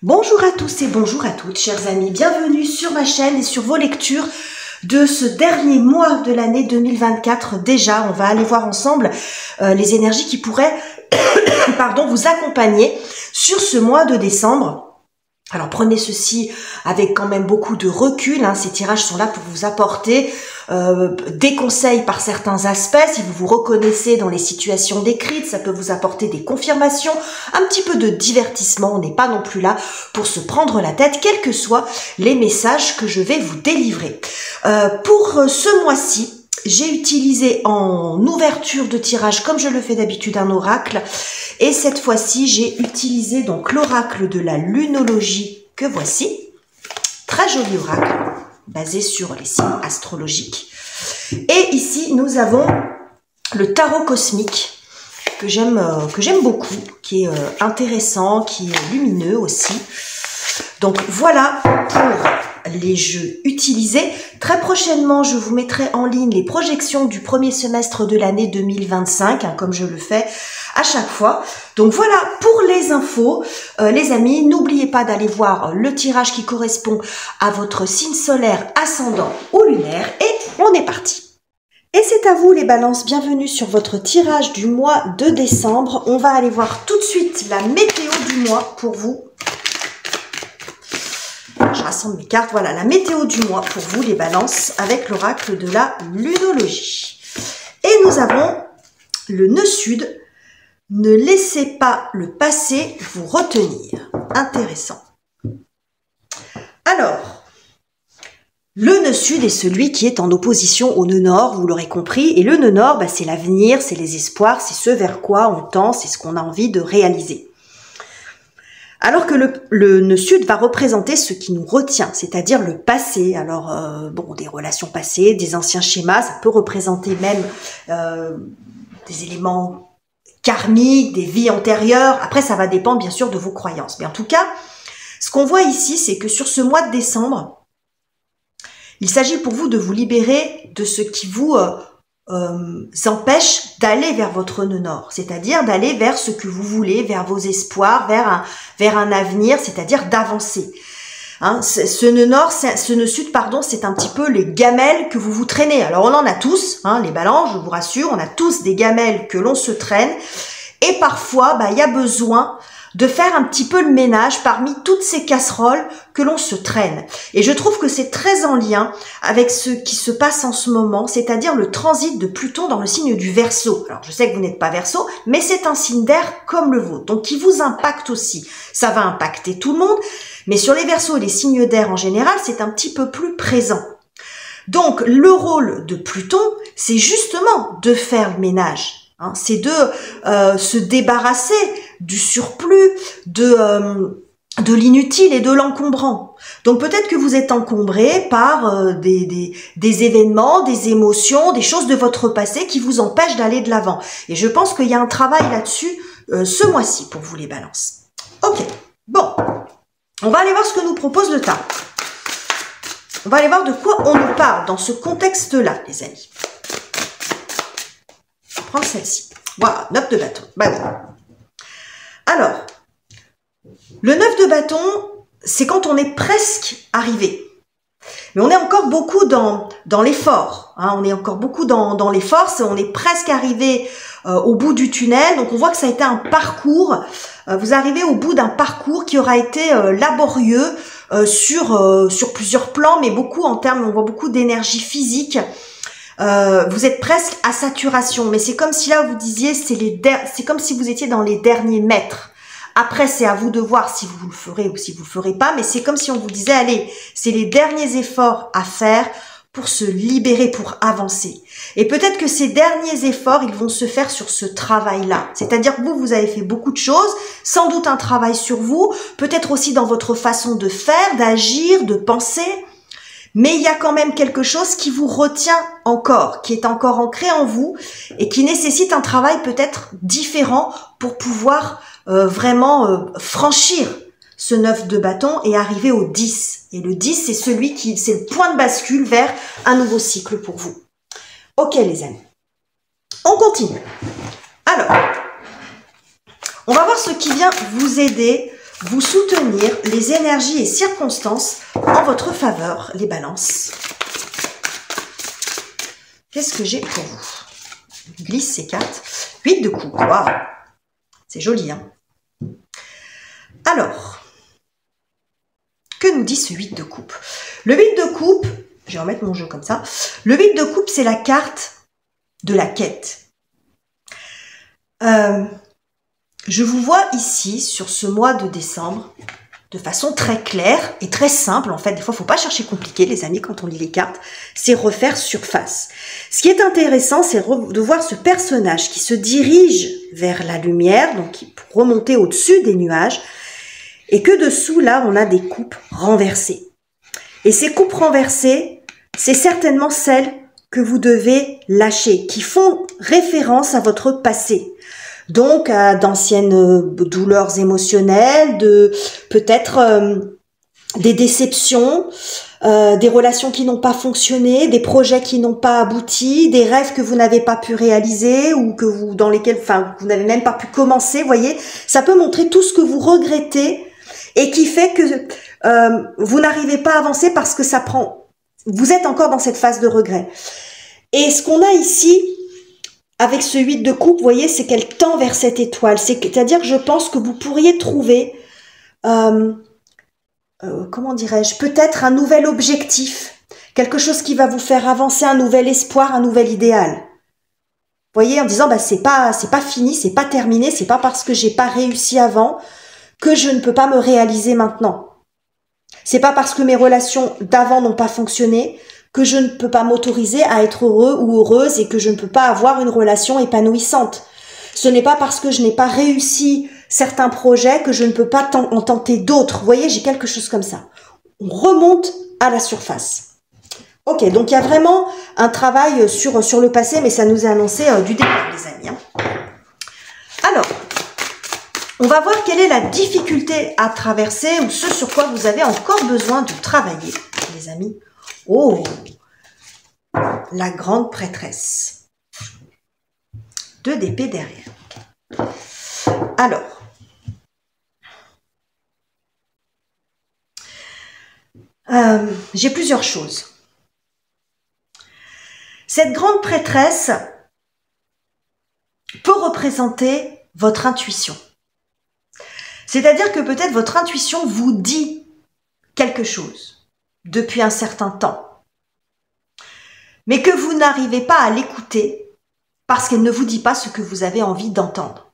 Bonjour à tous et bonjour à toutes, chers amis. Bienvenue sur ma chaîne et sur vos lectures de ce dernier mois de l'année 2024. Déjà, on va aller voir ensemble les énergies qui pourraient vous accompagner sur ce mois de décembre. Alors prenez ceci avec quand même beaucoup de recul, hein. Ces tirages sont là pour vous apporter des conseils par certains aspects. Si vous vous reconnaissez dans les situations décrites, ça peut vous apporter des confirmations, un petit peu de divertissement. On n'est pas non plus là pour se prendre la tête, quels que soient les messages que je vais vous délivrer. Pour ce mois-ci, j'ai utilisé en ouverture de tirage, comme je le fais d'habitude, un oracle. Et cette fois-ci, j'ai utilisé donc l'oracle de la lunologie que voici. Très joli oracle, basé sur les signes astrologiques. Et ici, nous avons le tarot cosmique, que j'aime beaucoup, qui est intéressant, qui est lumineux aussi. Donc voilà pour les jeux utilisés. Très prochainement, je vous mettrai en ligne les projections du premier semestre de l'année 2025, hein, comme je le fais à chaque fois. Donc voilà pour les infos. Les amis, n'oubliez pas d'aller voir le tirage qui correspond à votre signe solaire, ascendant ou lunaire. Et on est parti. Et c'est à vous les balances, bienvenue sur votre tirage du mois de décembre. On va aller voir tout de suite la météo du mois pour vous. Je rassemble mes cartes. Voilà, la météo du mois pour vous, les balances, avec l'oracle de la lunologie. Et nous avons le nœud sud. Ne laissez pas le passé vous retenir. Intéressant. Alors, le nœud sud est celui qui est en opposition au nœud nord, vous l'aurez compris. Et le nœud nord, c'est l'avenir, c'est les espoirs, c'est ce vers quoi on tend, c'est ce qu'on a envie de réaliser. Alors que le nœud sud va représenter ce qui nous retient, c'est-à-dire le passé. Alors, des relations passées, des anciens schémas, ça peut représenter même des éléments karmiques, des vies antérieures. Après, ça va dépendre bien sûr de vos croyances. Mais en tout cas, ce qu'on voit ici, c'est que sur ce mois de décembre, il s'agit pour vous de vous libérer de ce qui vous empêche d'aller vers votre nœud nord, c'est-à-dire d'aller vers ce que vous voulez, vers vos espoirs, vers un avenir, c'est-à-dire d'avancer. Hein, ce nœud nord, ce nœud sud, pardon, c'est un petit peu les gamelles que vous vous traînez. Alors on en a tous, hein, les balances, je vous rassure, on a tous des gamelles que l'on se traîne. Et parfois, il y a besoin de faire un petit peu le ménage parmi toutes ces casseroles que l'on se traîne. Et je trouve que c'est très en lien avec ce qui se passe en ce moment, c'est-à-dire le transit de Pluton dans le signe du Verseau. Alors je sais que vous n'êtes pas Verseau, mais c'est un signe d'air comme le vôtre, donc qui vous impacte aussi. Ça va impacter tout le monde, mais sur les Verseaux et les signes d'air en général, c'est un petit peu plus présent. Donc le rôle de Pluton, c'est justement de faire le ménage. Hein, c'est de se débarrasser du surplus, de l'inutile et de l'encombrant. Donc peut-être que vous êtes encombré par des événements, des émotions, des choses de votre passé qui vous empêchent d'aller de l'avant. Et je pense qu'il y a un travail là-dessus ce mois-ci pour vous les balances. Ok, bon, on va aller voir ce que nous propose le tarot. On va aller voir de quoi on nous parle dans ce contexte-là, les amis. Prendre celle-ci. Voilà, 9 de bâton. Bah oui. Alors, le 9 de bâton, c'est quand on est presque arrivé. Mais on est encore beaucoup dans l'effort. Hein, on est encore beaucoup dans l'effort. On est presque arrivé au bout du tunnel. Donc, on voit que ça a été un parcours. Vous arrivez au bout d'un parcours qui aura été laborieux sur plusieurs plans, mais beaucoup en termes, on voit beaucoup d'énergie physique. Vous êtes presque à saturation, mais c'est comme si là vous disiez, c'est comme si vous étiez dans les derniers mètres. Après, c'est à vous de voir si vous le ferez ou si vous le ferez pas, mais c'est comme si on vous disait, allez, c'est les derniers efforts à faire pour se libérer, pour avancer. Et peut-être que ces derniers efforts, ils vont se faire sur ce travail-là. C'est-à-dire que vous avez fait beaucoup de choses, sans doute un travail sur vous, peut-être aussi dans votre façon de faire, d'agir, de penser. Mais il y a quand même quelque chose qui vous retient encore, qui est encore ancré en vous et qui nécessite un travail peut-être différent pour pouvoir vraiment franchir ce 9 de bâton et arriver au 10. Et le 10, c'est c'est le point de bascule vers un nouveau cycle pour vous. Ok les amis, on continue. Alors, on va voir ce qui vient vous aider vous soutenir les énergies et circonstances en votre faveur, les balances. Qu'est-ce que j'ai pour vous? Je glisse ces cartes. 8 de coupe. Waouh! C'est joli, hein? Alors, que nous dit ce 8 de coupe? Le 8 de coupe, je vais remettre mon jeu comme ça. Le 8 de coupe, c'est la carte de la quête. Je vous vois ici, sur ce mois de décembre, de façon très claire et très simple. En fait, des fois, il ne faut pas chercher compliqué, les amis, quand on lit les cartes. C'est refaire surface. Ce qui est intéressant, c'est de voir ce personnage qui se dirige vers la lumière, donc qui peut remonter au-dessus des nuages, et que dessous, là, on a des coupes renversées. Et ces coupes renversées, c'est certainement celles que vous devez lâcher, qui font référence à votre passé. Donc, à d'anciennes douleurs émotionnelles, peut-être des déceptions, des relations qui n'ont pas fonctionné, des projets qui n'ont pas abouti, des rêves que vous n'avez pas pu réaliser ou dans lesquels, vous n'avez même pas pu commencer. Vous voyez, ça peut montrer tout ce que vous regrettez et qui fait que vous n'arrivez pas à avancer parce que vous êtes encore dans cette phase de regret. Et ce qu'on a ici, avec ce 8 de coupe, vous voyez, c'est qu'elle tend vers cette étoile. C'est-à-dire que je pense que vous pourriez trouver, comment dirais-je, peut-être un nouvel objectif, quelque chose qui va vous faire avancer, un nouvel espoir, un nouvel idéal. Vous voyez, en disant, c'est pas fini, c'est pas terminé, c'est pas parce que j'ai pas réussi avant que je ne peux pas me réaliser maintenant. C'est pas parce que mes relations d'avant n'ont pas fonctionné que je ne peux pas m'autoriser à être heureux ou heureuse et que je ne peux pas avoir une relation épanouissante. Ce n'est pas parce que je n'ai pas réussi certains projets que je ne peux pas en tenter d'autres. Vous voyez, j'ai quelque chose comme ça. On remonte à la surface. Ok, donc il y a vraiment un travail sur le passé, mais ça nous est annoncé du départ, les amis. Hein. Alors, on va voir quelle est la difficulté à traverser ou ce sur quoi vous avez encore besoin de travailler, les amis. Oh, la grande prêtresse. 2 d'épée derrière. Alors, j'ai plusieurs choses. Cette grande prêtresse peut représenter votre intuition. C'est-à-dire que peut-être votre intuition vous dit quelque chose depuis un certain temps, mais que vous n'arrivez pas à l'écouter parce qu'elle ne vous dit pas ce que vous avez envie d'entendre.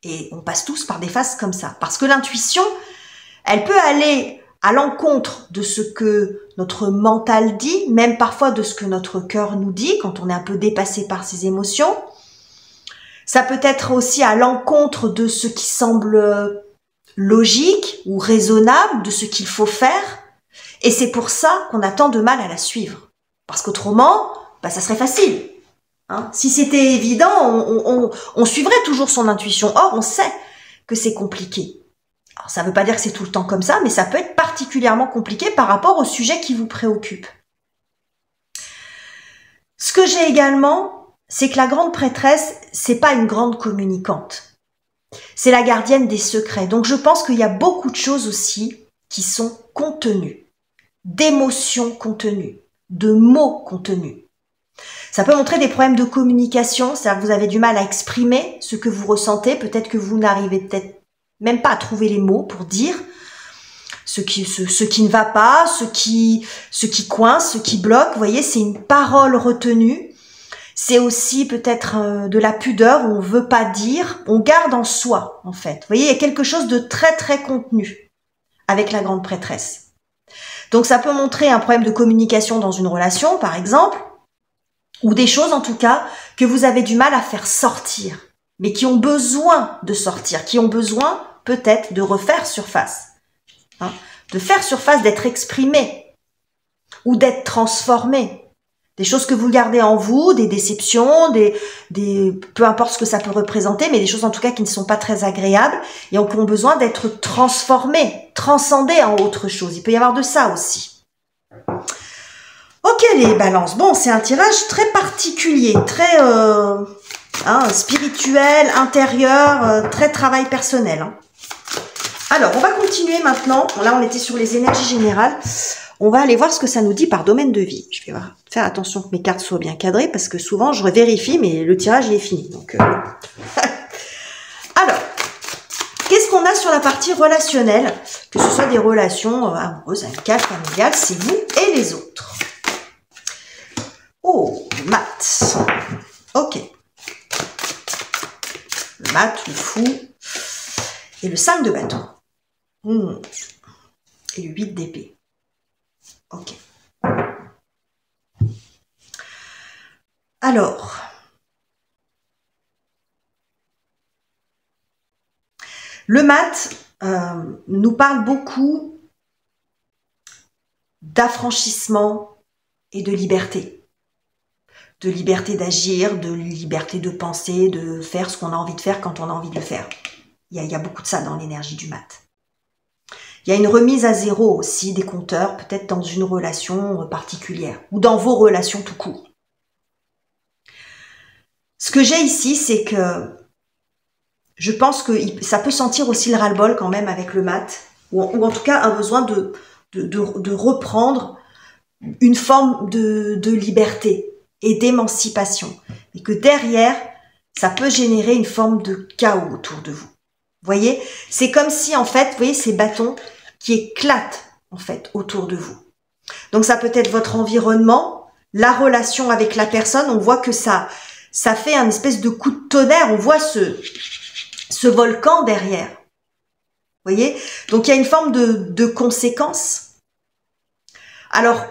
Et on passe tous par des phases comme ça, parce que l'intuition, elle peut aller à l'encontre de ce que notre mental dit, même parfois de ce que notre cœur nous dit quand on est un peu dépassé par ses émotions. Ça peut être aussi à l'encontre de ce qui semble logique ou raisonnable, de ce qu'il faut faire. Et c'est pour ça qu'on a tant de mal à la suivre. Parce qu'autrement, ça serait facile. Hein, si c'était évident, on suivrait toujours son intuition. Or, on sait que c'est compliqué. Alors, ça ne veut pas dire que c'est tout le temps comme ça, mais ça peut être particulièrement compliqué par rapport au sujet qui vous préoccupe. Ce que j'ai également, c'est que la grande prêtresse, c'est pas une grande communicante. C'est la gardienne des secrets. Donc, je pense qu'il y a beaucoup de choses aussi qui sont contenues, d'émotions contenues, de mots contenus. Ça peut montrer des problèmes de communication, c'est-à-dire que vous avez du mal à exprimer ce que vous ressentez, peut-être que vous n'arrivez peut-être même pas à trouver les mots pour dire ce qui ne va pas, ce qui coince, ce qui bloque. Vous voyez, c'est une parole retenue. C'est aussi peut-être de la pudeur où on veut pas dire, on garde en soi en fait. Vous voyez, il y a quelque chose de très très contenu avec la grande prêtresse. Donc ça peut montrer un problème de communication dans une relation par exemple, ou des choses en tout cas que vous avez du mal à faire sortir, mais qui ont besoin de sortir, qui ont besoin peut-être de refaire surface, hein, de faire surface, d'être exprimé ou d'être transformé. Des choses que vous gardez en vous, des déceptions, peu importe ce que ça peut représenter, mais des choses en tout cas qui ne sont pas très agréables et qui ont besoin d'être transformées, transcendées en autre chose. Il peut y avoir de ça aussi. Ok les balances, bon c'est un tirage très particulier, très spirituel, intérieur, très travail personnel. Hein. Alors, on va continuer maintenant. Là, on était sur les énergies générales. On va aller voir ce que ça nous dit par domaine de vie. Je vais faire attention que mes cartes soient bien cadrées parce que souvent, je vérifie, mais le tirage, il est fini. Donc, alors, qu'est-ce qu'on a sur la partie relationnelle? Que ce soit des relations amoureuses, amicales, familiales, c'est vous et les autres. Oh, mat. Ok. Le mat, le fou. Et le 5 de bâton. Et le 8 d'épée. Ok. Alors. Le mat nous parle beaucoup d'affranchissement et de liberté. De liberté d'agir, de liberté de penser, de faire ce qu'on a envie de faire quand on a envie de le faire. Il y a beaucoup de ça dans l'énergie du mat. Il y a une remise à zéro aussi des compteurs, peut-être dans une relation particulière ou dans vos relations tout court. Ce que j'ai ici, c'est que je pense que ça peut sentir aussi le ras-le-bol quand même avec le mat, ou en tout cas un besoin de reprendre une forme de liberté et d'émancipation. Et que derrière, ça peut générer une forme de chaos autour de vous. Vous voyez, c'est comme si en fait, vous voyez ces bâtons qui éclatent en fait autour de vous. Donc ça peut être votre environnement, la relation avec la personne, on voit que ça fait un espèce de coup de tonnerre, on voit ce volcan derrière. Vous voyez? Donc il y a une forme de conséquence. Alors,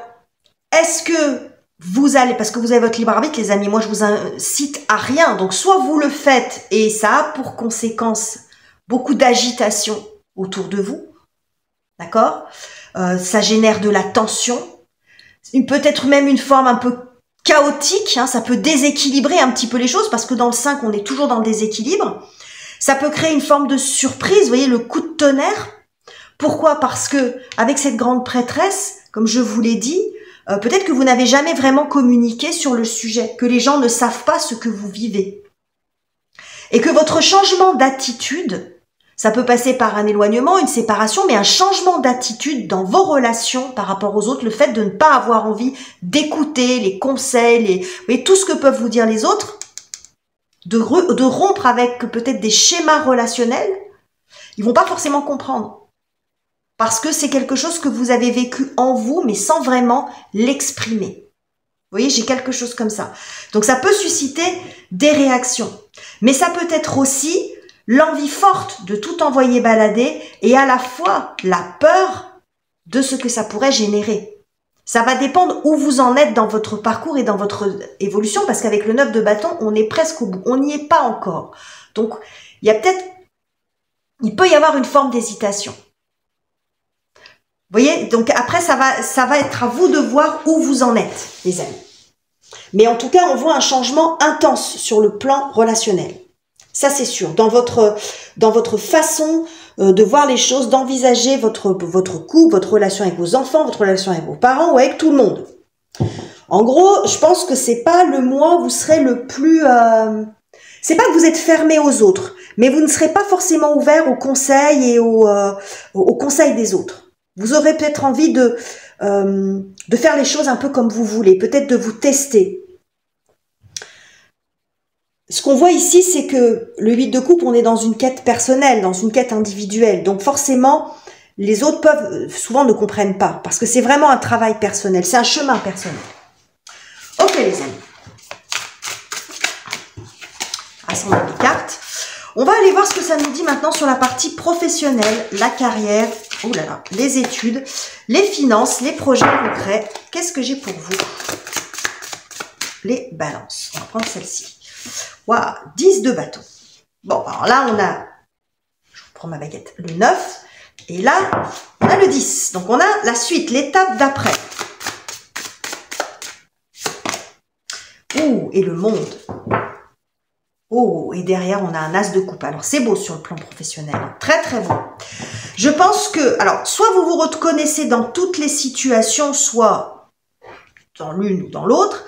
est-ce que vous allez, parce que vous avez votre libre arbitre, les amis, moi je vous incite à rien. Donc soit vous le faites et ça a pour conséquence beaucoup d'agitation autour de vous. D'accord? Ça génère de la tension. Peut-être même une forme un peu chaotique. Hein, ça peut déséquilibrer un petit peu les choses parce que dans le 5, on est toujours dans le déséquilibre. Ça peut créer une forme de surprise, vous voyez, le coup de tonnerre. Pourquoi? Parce que avec cette grande prêtresse, comme je vous l'ai dit, peut-être que vous n'avez jamais vraiment communiqué sur le sujet, que les gens ne savent pas ce que vous vivez. Et que votre changement d'attitude, ça peut passer par un éloignement, une séparation, mais un changement d'attitude dans vos relations par rapport aux autres, le fait de ne pas avoir envie d'écouter les conseils, tout ce que peuvent vous dire les autres, de rompre avec peut-être des schémas relationnels, ils vont pas forcément comprendre. Parce que c'est quelque chose que vous avez vécu en vous, mais sans vraiment l'exprimer. Vous voyez, j'ai quelque chose comme ça. Donc ça peut susciter des réactions. Mais ça peut être aussi l'envie forte de tout envoyer balader et à la fois la peur de ce que ça pourrait générer. Ça va dépendre où vous en êtes dans votre parcours et dans votre évolution, parce qu'avec le 9 de bâton, on est presque au bout. On n'y est pas encore. Donc, il peut y avoir une forme d'hésitation. Vous voyez, donc après, ça va être à vous de voir où vous en êtes, les amis. Mais en tout cas, on voit un changement intense sur le plan relationnel. Ça, c'est sûr. Dans votre façon de voir les choses, d'envisager votre couple, votre relation avec vos enfants, votre relation avec vos parents ou avec tout le monde. En gros, je pense que c'est pas le mois où vous serez le plus... c'est pas que vous êtes fermé aux autres, mais vous ne serez pas forcément ouvert aux conseils et aux conseils des autres. Vous aurez peut-être envie de faire les choses un peu comme vous voulez, peut-être de vous tester. Ce qu'on voit ici, c'est que le 8 de coupe, on est dans une quête personnelle, dans une quête individuelle. Donc forcément, les autres souvent ne comprennent pas, parce que c'est vraiment un travail personnel, c'est un chemin personnel. Ok les amis. Rassemblons les cartes. On va aller voir ce que ça nous dit maintenant sur la partie professionnelle, la carrière, oh là là, les études, les finances, les projets concrets. Qu'est-ce que j'ai pour vous? Les balances. On va prendre celle-ci. Waouh, 10 de bâton. Bon, alors là, on a, je reprends ma baguette, le 9. Et là, on a le 10. Donc, on a la suite, l'étape d'après. Oh, et le monde. Oh, et derrière, on a un as de coupe. Alors, c'est beau sur le plan professionnel. Hein. Très, très beau. Je pense que, alors, soit vous vous reconnaissez dans toutes les situations, soit dans l'une ou dans l'autre.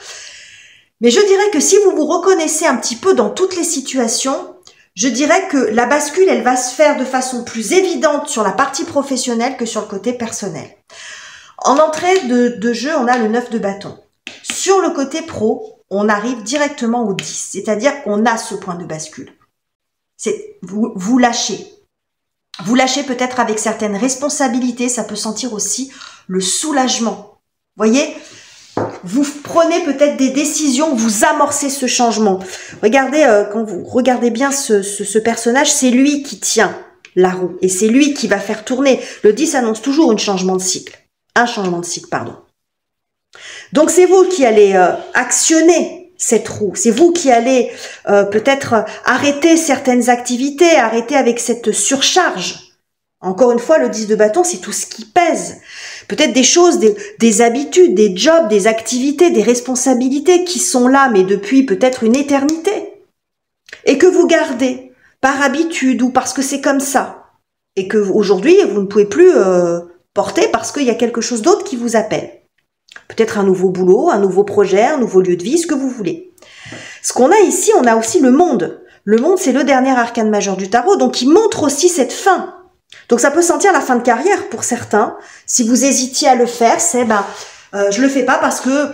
Mais je dirais que si vous vous reconnaissez un petit peu dans toutes les situations, je dirais que la bascule, elle va se faire de façon plus évidente sur la partie professionnelle que sur le côté personnel. En entrée de jeu, on a le 9 de bâton. Sur le côté pro, on arrive directement au 10, c'est-à-dire qu'on a ce point de bascule. Vous lâchez. Vous lâchez peut-être avec certaines responsabilités, ça peut sentir aussi le soulagement. Voyez, vous prenez peut-être des décisions, vous amorcez ce changement. Regardez, quand vous regardez bien ce personnage, c'est lui qui tient la roue et c'est lui qui va faire tourner. Le 10 annonce toujours un changement de cycle. Donc c'est vous qui allez actionner cette roue. C'est vous qui allez peut-être arrêter certaines activités, arrêter avec cette surcharge. Encore une fois, le 10 de bâton, c'est tout ce qui pèse. Peut-être des choses, des habitudes, des jobs, des activités, des responsabilités qui sont là, mais depuis peut-être une éternité. Et que vous gardez par habitude ou parce que c'est comme ça. Et que aujourd'hui, vous ne pouvez plus porter parce qu'il y a quelque chose d'autre qui vous appelle. Peut-être un nouveau boulot, un nouveau projet, un nouveau lieu de vie, ce que vous voulez. Ce qu'on a ici, on a aussi le monde. Le monde, c'est le dernier arcane majeur du tarot, donc il montre aussi cette fin. Donc ça peut sentir la fin de carrière pour certains. Si vous hésitiez à le faire, c'est je le fais pas parce que,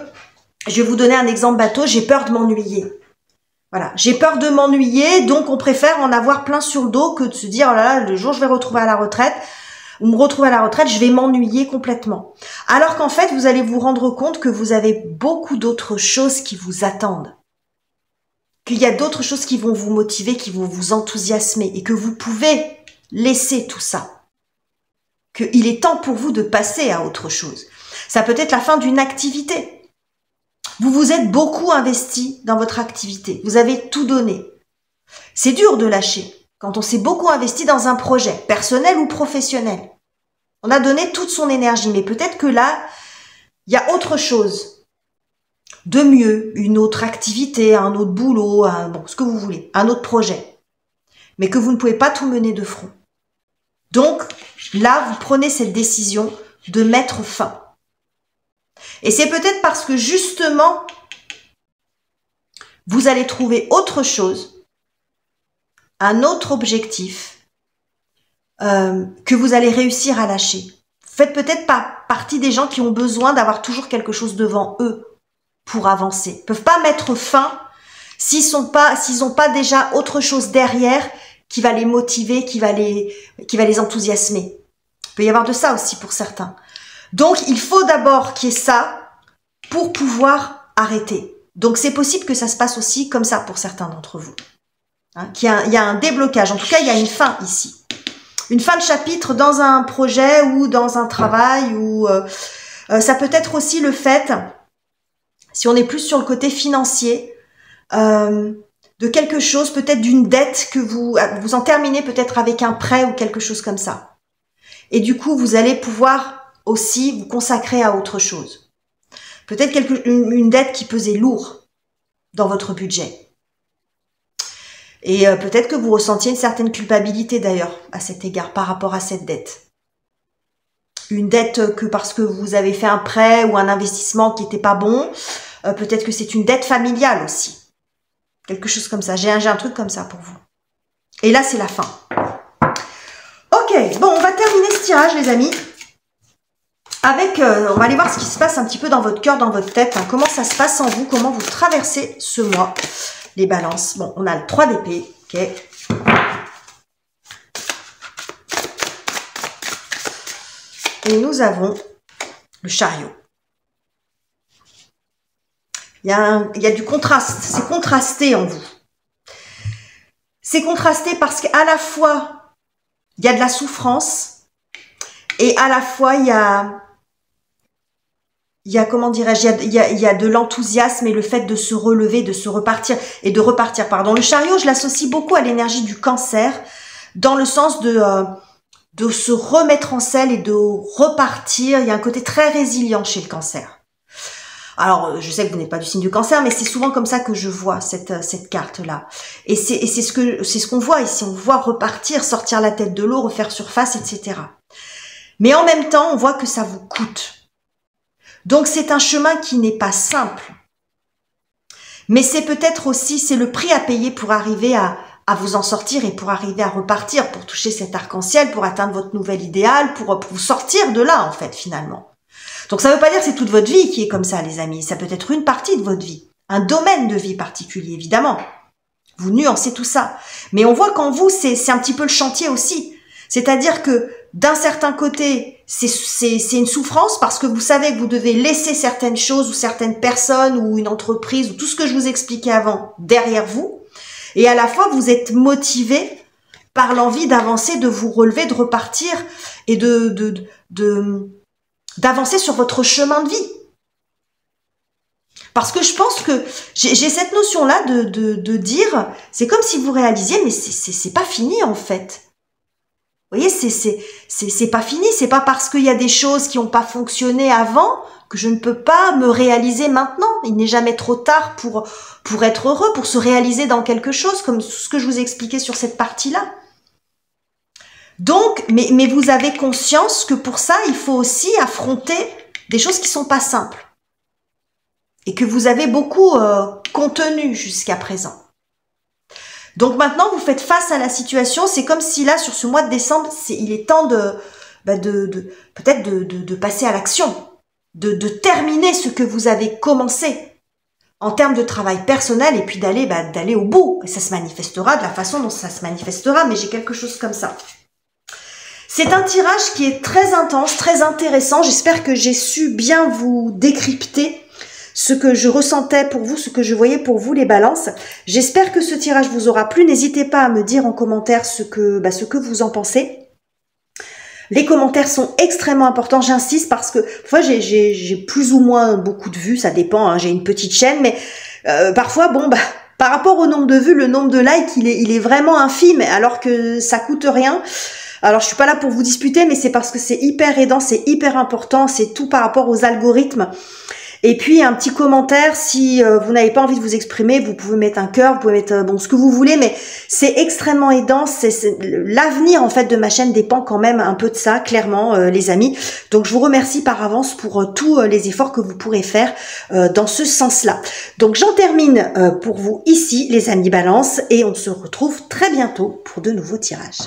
je vais vous donner un exemple bateau, j'ai peur de m'ennuyer. Voilà, j'ai peur de m'ennuyer, donc on préfère en avoir plein sur le dos que de se dire, oh là là, le jour où je vais me retrouver à la retraite, je vais m'ennuyer complètement. Alors qu'en fait, vous allez vous rendre compte que vous avez beaucoup d'autres choses qui vous attendent. Qu'il y a d'autres choses qui vont vous motiver, qui vont vous enthousiasmer et que vous pouvez laisser tout ça. Qu'il est temps pour vous de passer à autre chose. Ça peut être la fin d'une activité. Vous vous êtes beaucoup investi dans votre activité. Vous avez tout donné. C'est dur de lâcher. Quand on s'est beaucoup investi dans un projet, personnel ou professionnel, on a donné toute son énergie, mais peut-être que là, il y a autre chose de mieux, une autre activité, un autre boulot, ce que vous voulez, un autre projet, mais que vous ne pouvez pas tout mener de front. Donc, là, vous prenez cette décision de mettre fin. Et c'est peut-être parce que justement, vous allez trouver autre chose, un autre objectif que vous allez réussir à lâcher. Vous faites peut-être pas partie des gens qui ont besoin d'avoir toujours quelque chose devant eux pour avancer. Ils peuvent pas mettre fin s'ils ont pas déjà autre chose derrière qui va les motiver, qui va les enthousiasmer. Il peut y avoir de ça aussi pour certains. Donc, il faut d'abord qu'il y ait ça pour pouvoir arrêter. Donc, c'est possible que ça se passe aussi comme ça pour certains d'entre vous. Il y a un déblocage. En tout cas, il y a une fin ici. Une fin de chapitre dans un projet ou dans un travail. Ou ça peut être aussi le fait, si on est plus sur le côté financier, de quelque chose, peut-être d'une dette que vous en terminez peut-être avec un prêt ou quelque chose comme ça. Et du coup, vous allez pouvoir aussi vous consacrer à autre chose. Peut-être une dette qui pesait lourd dans votre budget. Et peut-être que vous ressentiez une certaine culpabilité d'ailleurs à cet égard par rapport à cette dette. Une dette que parce que vous avez fait un prêt ou un investissement qui n'était pas bon, peut-être que c'est une dette familiale aussi. Quelque chose comme ça. J'ai un truc comme ça pour vous. Et là, c'est la fin. Ok, bon, on va terminer ce tirage, les amis. Avec, on va aller voir ce qui se passe un petit peu dans votre cœur, dans votre tête. Comment ça se passe en vous, comment vous traversez ce mois. Les balances. Bon, on a le 3 d'épée. Ok. Et nous avons le chariot. Il y a du contraste. C'est contrasté en vous. C'est contrasté parce qu'à la fois, il y a de la souffrance et à la fois, il y a comment dirais-je, il y a de l'enthousiasme et le fait de se relever, de se repartir et de repartir, pardon. Le chariot, je l'associe beaucoup à l'énergie du cancer dans le sens de se remettre en selle et de repartir. Il y a un côté très résilient chez le cancer. Alors, je sais que vous n'êtes pas du signe du cancer, mais c'est souvent comme ça que je vois cette carte-là. Et c'est ce qu'on voit ici. On voit repartir, sortir la tête de l'eau, refaire surface, etc. Mais en même temps, on voit que ça vous coûte. Donc, c'est un chemin qui n'est pas simple. Mais c'est peut-être aussi, c'est le prix à payer pour arriver à à vous en sortir et pour arriver à repartir, pour toucher cet arc-en-ciel, pour atteindre votre nouvel idéal, pour vous sortir de là, en fait, finalement. Donc, ça ne veut pas dire que c'est toute votre vie qui est comme ça, les amis. Ça peut être une partie de votre vie, un domaine de vie particulier, évidemment. Vous nuancez tout ça. Mais on voit qu'en vous, c'est un petit peu le chantier aussi. C'est-à-dire que, d'un certain côté, c'est une souffrance parce que vous savez que vous devez laisser certaines choses ou certaines personnes ou une entreprise ou tout ce que je vous expliquais avant derrière vous. Et à la fois, vous êtes motivé par l'envie d'avancer, de vous relever, de repartir et d'avancer sur votre chemin de vie. Parce que je pense que j'ai cette notion-là de dire, c'est comme si vous réalisiez, mais c'est pas fini en fait. Vous voyez, c'est pas fini, c'est pas parce qu'il y a des choses qui n'ont pas fonctionné avant que je ne peux pas me réaliser maintenant. Il n'est jamais trop tard pour être heureux, pour se réaliser dans quelque chose, comme ce que je vous ai expliqué sur cette partie-là. Donc, mais vous avez conscience que pour ça, il faut aussi affronter des choses qui sont pas simples. Et que vous avez beaucoup contenu jusqu'à présent. Donc maintenant, vous faites face à la situation. C'est comme si là, sur ce mois de décembre, il est temps peut-être de passer à l'action, de terminer ce que vous avez commencé en termes de travail personnel et puis d'aller au bout. Et ça se manifestera de la façon dont ça se manifestera, mais j'ai quelque chose comme ça. C'est un tirage qui est très intense, très intéressant. J'espère que j'ai su bien vous décrypter ce que je ressentais pour vous, ce que je voyais pour vous, les balances. J'espère que ce tirage vous aura plu. N'hésitez pas à me dire en commentaire ce que vous en pensez. Les commentaires sont extrêmement importants, j'insiste, parce que parfois j'ai plus ou moins beaucoup de vues, ça dépend, hein, j'ai une petite chaîne, mais parfois, par rapport au nombre de vues, le nombre de likes, il est vraiment infime, alors que ça coûte rien. Alors, je suis pas là pour vous disputer, mais c'est parce que c'est hyper aidant, c'est hyper important, c'est tout par rapport aux algorithmes. Et puis, un petit commentaire, si vous n'avez pas envie de vous exprimer, vous pouvez mettre un cœur, vous pouvez mettre ce que vous voulez, mais c'est extrêmement aidant. L'avenir, en fait, de ma chaîne dépend quand même un peu de ça, clairement, les amis. Donc, je vous remercie par avance pour tous les efforts que vous pourrez faire dans ce sens-là. Donc, j'en termine pour vous ici, les amis Balance, et on se retrouve très bientôt pour de nouveaux tirages.